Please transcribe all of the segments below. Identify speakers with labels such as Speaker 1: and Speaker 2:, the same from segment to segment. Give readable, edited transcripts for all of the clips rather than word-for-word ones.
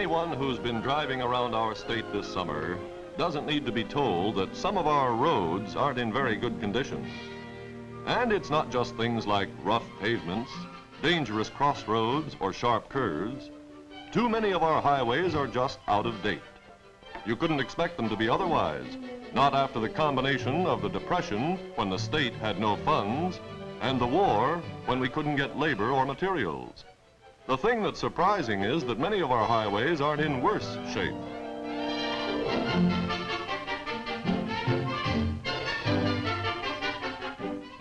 Speaker 1: Anyone who's been driving around our state this summer doesn't need to be told that some of our roads aren't in very good condition. And it's not just things like rough pavements, dangerous crossroads, or sharp curves. Too many of our highways are just out of date. You couldn't expect them to be otherwise, not after the combination of the Depression, when the state had no funds, and the war, when we couldn't get labor or materials. The thing that's surprising is that many of our highways aren't in worse shape.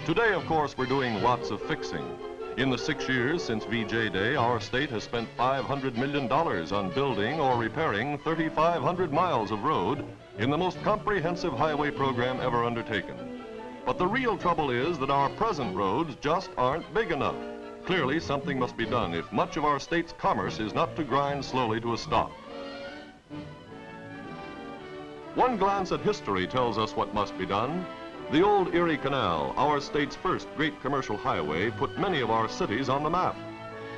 Speaker 1: Today, of course, we're doing lots of fixing. In the 6 years since VJ Day, our state has spent $500 million on building or repairing 3,500 miles of road in the most comprehensive highway program ever undertaken. But the real trouble is that our present roads just aren't big enough. Clearly, something must be done if much of our state's commerce is not to grind slowly to a stop. One glance at history tells us what must be done. The old Erie Canal, our state's first great commercial highway, put many of our cities on the map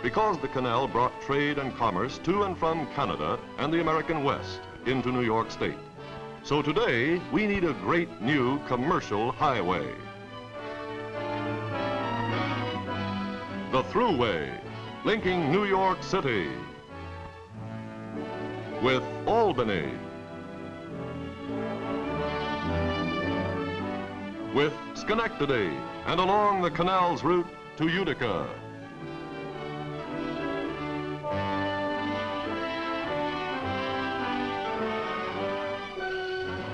Speaker 1: because the canal brought trade and commerce to and from Canada and the American West into New York State. So today, we need a great new commercial highway. The Thruway, linking New York City with Albany, with Schenectady, and along the canal's route to Utica.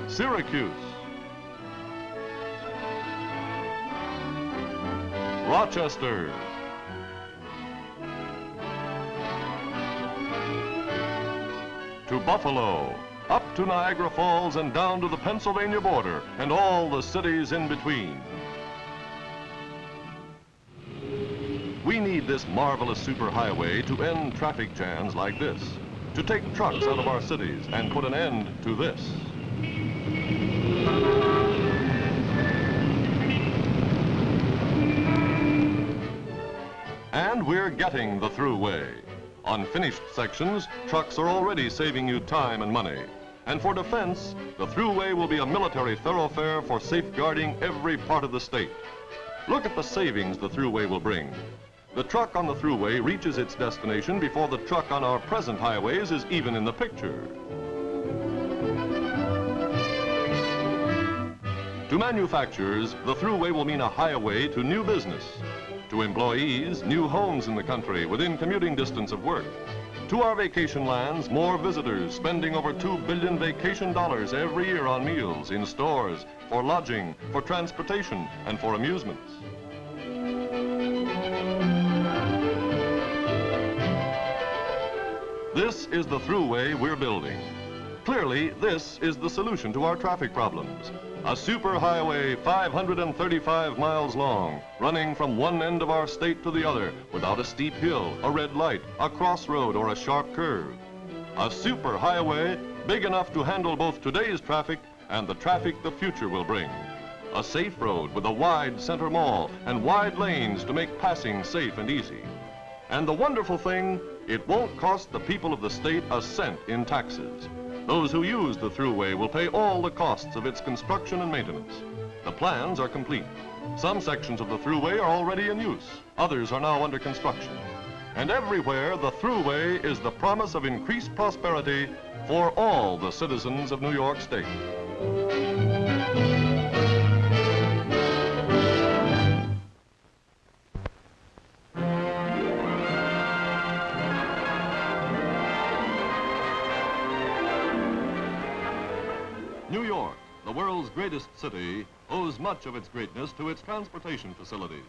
Speaker 1: Syracuse, Rochester, to Buffalo, up to Niagara Falls and down to the Pennsylvania border and all the cities in between. We need this marvelous superhighway to end traffic jams like this, to take trucks out of our cities and put an end to this. And we're getting the Thruway. On finished sections, trucks are already saving you time and money. And for defense, the Thruway will be a military thoroughfare for safeguarding every part of the state. Look at the savings the Thruway will bring. The truck on the Thruway reaches its destination before the truck on our present highways is even in the picture. To manufacturers, the Thruway will mean a highway to new business. To employees, new homes in the country within commuting distance of work. To our vacation lands, more visitors, spending over $2 billion vacation dollars every year on meals, in stores, for lodging, for transportation, and for amusements. This is the Thruway we're building. Clearly, this is the solution to our traffic problems. A superhighway 535 miles long, running from one end of our state to the other without a steep hill, a red light, a crossroad, or a sharp curve. A superhighway big enough to handle both today's traffic and the traffic the future will bring. A safe road with a wide center mall and wide lanes to make passing safe and easy. And the wonderful thing, it won't cost the people of the state a cent in taxes. Those who use the Thruway will pay all the costs of its construction and maintenance. The plans are complete. Some sections of the Thruway are already in use. Others are now under construction. And everywhere, the Thruway is the promise of increased prosperity for all the citizens of New York State. New York, the world's greatest city, owes much of its greatness to its transportation facilities.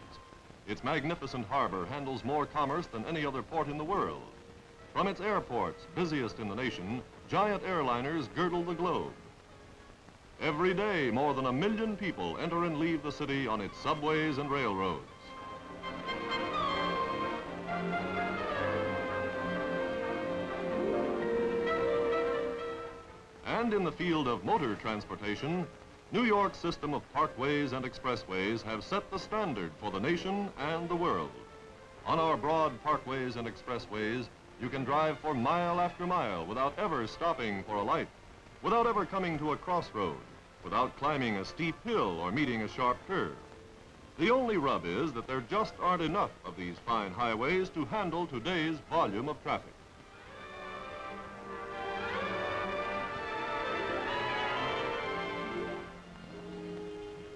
Speaker 1: Its magnificent harbor handles more commerce than any other port in the world. From its airports, busiest in the nation, giant airliners girdle the globe. Every day, more than 1 million people enter and leave the city on its subways and railroads. And in the field of motor transportation, New York's system of parkways and expressways have set the standard for the nation and the world. On our broad parkways and expressways, You can drive for mile after mile without ever stopping for a light, without ever coming to a crossroad, without climbing a steep hill or meeting a sharp curve. The only rub is that there just aren't enough of these fine highways to handle today's volume of traffic.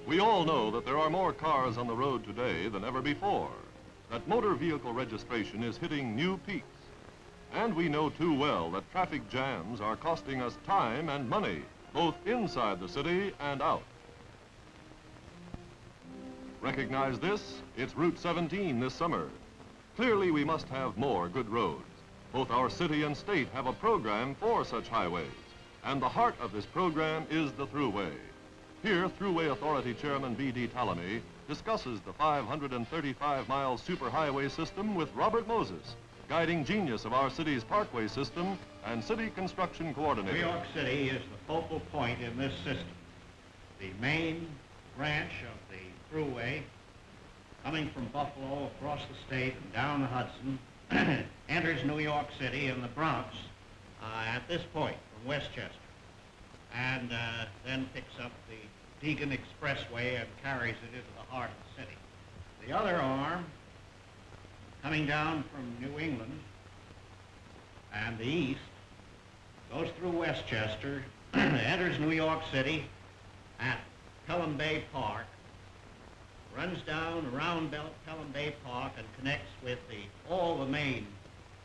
Speaker 1: We all know that there are more cars on the road today than ever before, that motor vehicle registration is hitting new peaks. And we know too well that traffic jams are costing us time and money, both inside the city and out. Recognize this? It's Route 17 this summer. Clearly we must have more good roads. Both our city and state have a program for such highways, and the heart of this program is the Thruway. Here, Thruway Authority Chairman B.D. Ptolemy discusses the 535-mile superhighway system with Robert Moses, guiding genius of our city's parkway system and city construction coordinator.
Speaker 2: New York City is the focal point in this system. The main branch of the Thruway, coming from Buffalo across the state and down the Hudson, enters New York City and the Bronx at this point from Westchester, and then picks up the Deegan Expressway and carries it into the heart of the city. The other arm, coming down from New England and the east, goes through Westchester, enters New York City at Pelham Bay Park, runs down around Pelham Bay Park and connects with all the main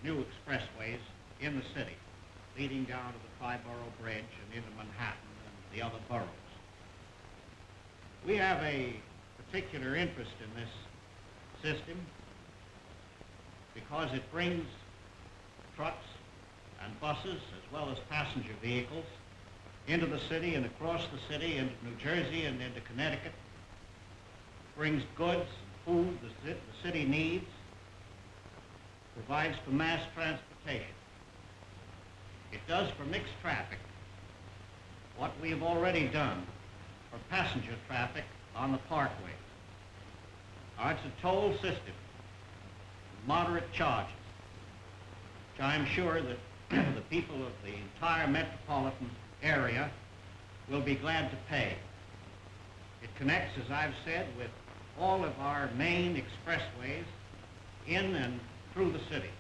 Speaker 2: new expressways in the city, leading down to the Triborough Bridge and into Manhattan and the other boroughs. We have a particular interest in this system because it brings trucks and buses as well as passenger vehicles into the city and across the city, into New Jersey and into Connecticut. Brings goods and food the city needs, provides for mass transportation. It does for mixed traffic what we have already done for passenger traffic on the parkways. It's a toll system with moderate charges, which I'm sure that the people of the entire metropolitan area will be glad to pay. It connects, as I've said, with all of our main expressways in and through the city.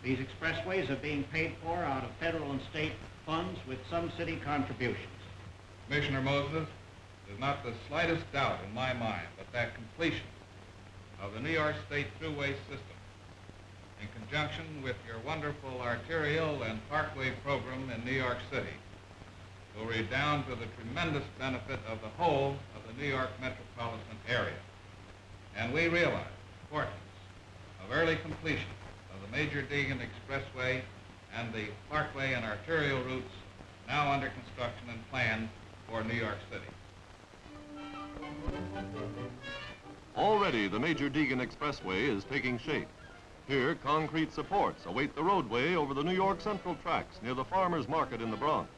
Speaker 2: These expressways are being paid for out of federal and state funds with some city contributions.
Speaker 3: Commissioner Moses, there's not the slightest doubt in my mind but that completion of the New York State Thruway system, in conjunction with your wonderful arterial and parkway program in New York City, will redound to the tremendous benefit of the whole of the New York metropolitan area. And we realize the importance of early completion of the major Deegan Expressway and the parkway and arterial routes now under construction and planned for New York City.
Speaker 1: Already the major Deegan Expressway is taking shape. Here, concrete supports await the roadway over the New York Central tracks near the Farmers Market in the Bronx.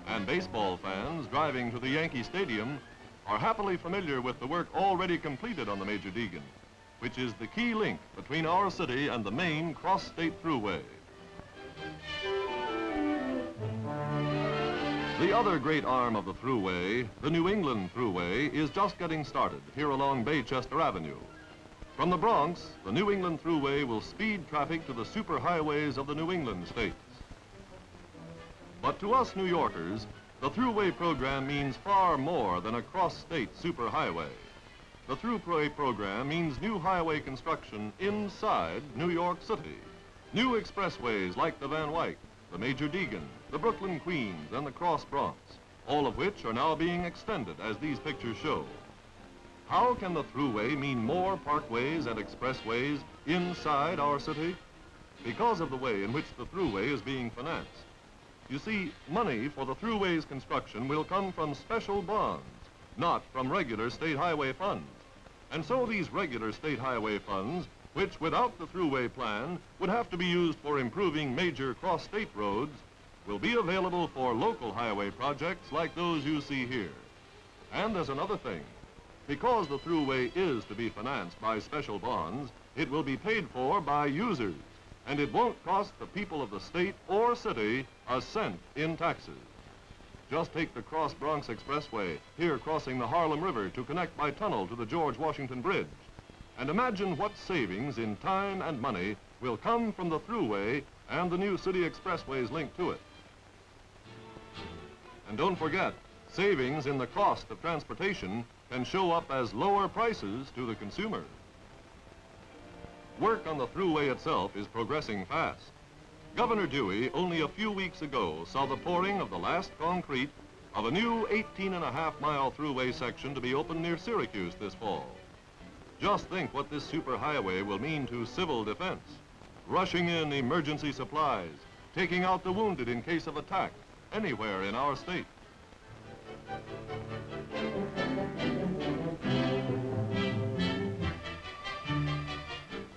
Speaker 1: And baseball fans driving to the Yankee Stadium are happily familiar with the work already completed on the major Deegan, which is the key link between our city and the main cross-state Thruway. The other great arm of the Thruway, the New England Thruway, is just getting started here along Baychester Avenue. From the Bronx, the New England Thruway will speed traffic to the superhighways of the New England states. But to us New Yorkers, the Thruway program means far more than a cross-state superhighway. The Thruway program means new highway construction inside New York City. New expressways like the Van Wyck, the Major Deegan, the Brooklyn Queens, and the Cross Bronx, all of which are now being extended as these pictures show. How can the Thruway mean more parkways and expressways inside our city? Because of the way in which the Thruway is being financed. You see, money for the Thruway's construction will come from special bonds, not from regular state highway funds. And so these regular state highway funds, which without the Thruway plan would have to be used for improving major cross-state roads, will be available for local highway projects like those you see here. And there's another thing. Because the Thruway is to be financed by special bonds, It will be paid for by users, and it won't cost the people of the state or city a cent in taxes. Just take the Cross Bronx Expressway, here crossing the Harlem River to connect by tunnel to the George Washington Bridge. And imagine what savings in time and money will come from the Thruway and the new city expressways linked to it. And don't forget, savings in the cost of transportation can show up as lower prices to the consumer. Work on the Thruway itself is progressing fast. Governor Dewey, only a few weeks ago, saw the pouring of the last concrete of a new 18.5-mile Thruway section to be opened near Syracuse this fall. Just think what this superhighway will mean to civil defense. Rushing in emergency supplies, taking out the wounded in case of attack, anywhere in our state.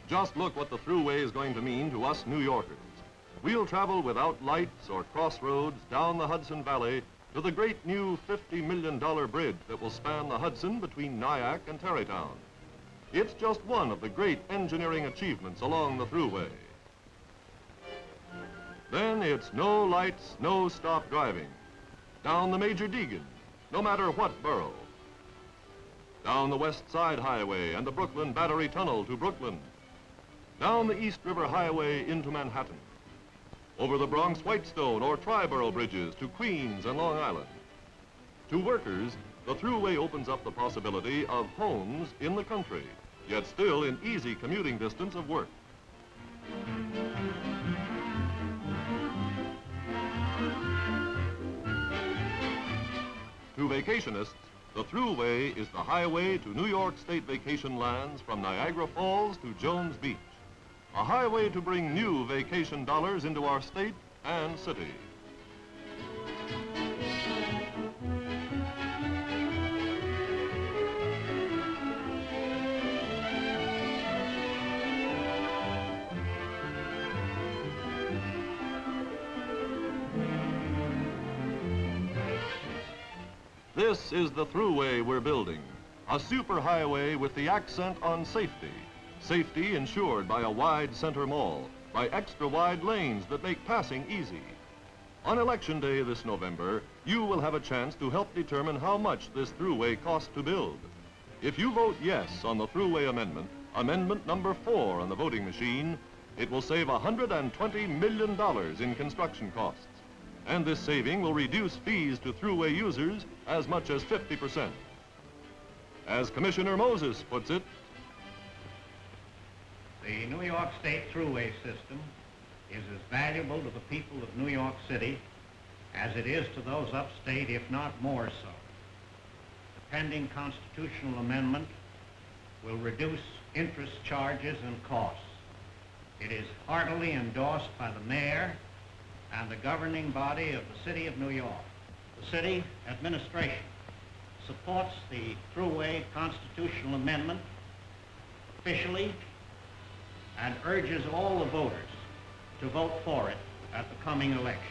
Speaker 1: Just look what the Thruway is going to mean to us New Yorkers. We'll travel without lights or crossroads down the Hudson Valley to the great new $50 million bridge that will span the Hudson between Nyack and Tarrytown. It's just one of the great engineering achievements along the Thruway. Then it's no lights, no stop driving. Down the Major Deegan, no matter what borough. Down the West Side Highway and the Brooklyn Battery Tunnel to Brooklyn. Down the East River Highway into Manhattan. Over the Bronx Whitestone or Triborough bridges to Queens and Long Island. To workers, the Thruway opens up the possibility of homes in the country, yet still in easy commuting distance of work. To vacationists, the Thruway is the highway to New York State vacation lands from Niagara Falls to Jones Beach. A highway to bring new vacation dollars into our state and city. This is the Thruway we're building, a superhighway with the accent on safety. Safety ensured by a wide center mall, by extra wide lanes that make passing easy. On Election Day this November, you will have a chance to help determine how much this Thruway costs to build. If you vote yes on the Thruway amendment, amendment number 4 on the voting machine, it will save $120 million in construction costs. And this saving will reduce fees to Thruway users as much as 50%. As Commissioner Moses puts it,
Speaker 2: the New York State Thruway system is as valuable to the people of New York City as it is to those upstate, if not more so. The pending constitutional amendment will reduce interest charges and costs. It is heartily endorsed by the mayor and the governing body of the City of New York. The city administration supports the Thruway constitutional amendment officially and urges all the voters to vote for it at the coming election.